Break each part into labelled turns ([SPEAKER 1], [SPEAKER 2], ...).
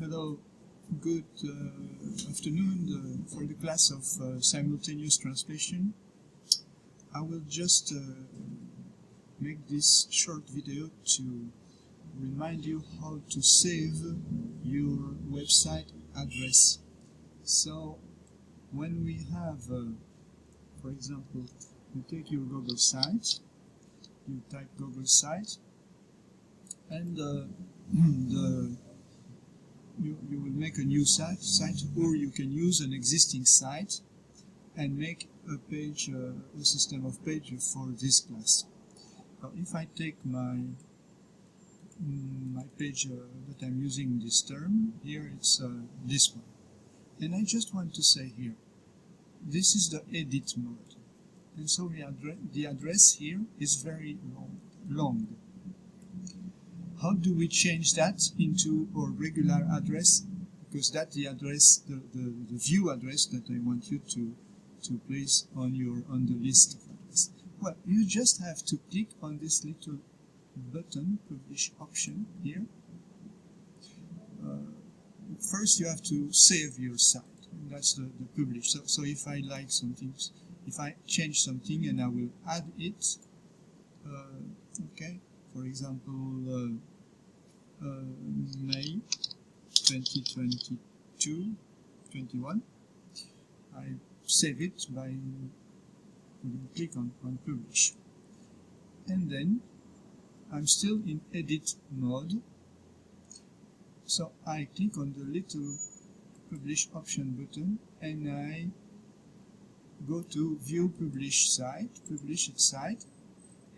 [SPEAKER 1] Hello, good afternoon for the class of simultaneous translation. I will just make this short video to remind you how to save your website address. So when we have, for example, you take your Google site, you type Google site, and you will make a new site, or you can use an existing site and make a page, a system of pages for this class. Now, if I take my page that I'm using this term, here it's this one. And I just want to say here, this is the edit mode. And so the address here is very long. How do we change that into our regular address? Because that's the address, the view address that I want you to place on the list of address. Well, you just have to click on this little button, publish option here. First, you have to save your site. And that's the publish. So if I like something, if I change something and I will add it, okay. For example, May 2022-21, I save it by click on publish. And then I'm still in edit mode. So I click on the little publish option button and I go to view published site,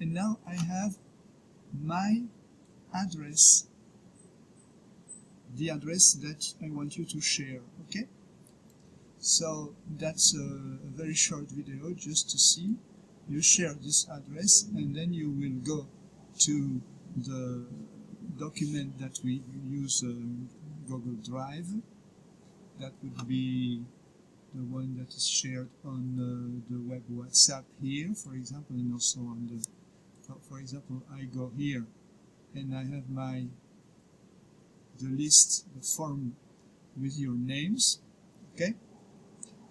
[SPEAKER 1] and now I have my address, the address that I want you to share. Okay, so that's a very short video just to see. You share this address and then you will go to the document that we use, Google Drive. That would be the one that is shared on the web WhatsApp here, for example, and also on the, for example, I go here and I have the list, the form with your names. Okay,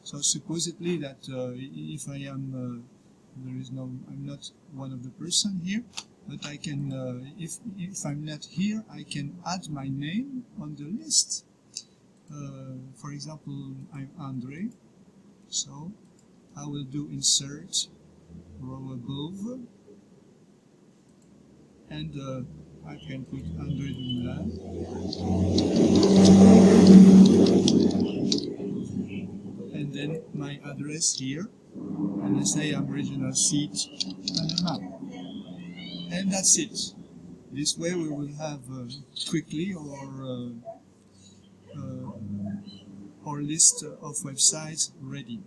[SPEAKER 1] so supposedly that if I am I'm not one of the person here, but I can if I'm not here, I can add my name on the list. For example, I'm Andre, so I will do insert row above, and I can put Andre Dumoulin, and then my address here, and I say I'm regional seat and a map, and that's it. This way we will have quickly our list of websites ready.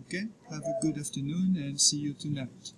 [SPEAKER 1] Okay, have a good afternoon and see you tonight.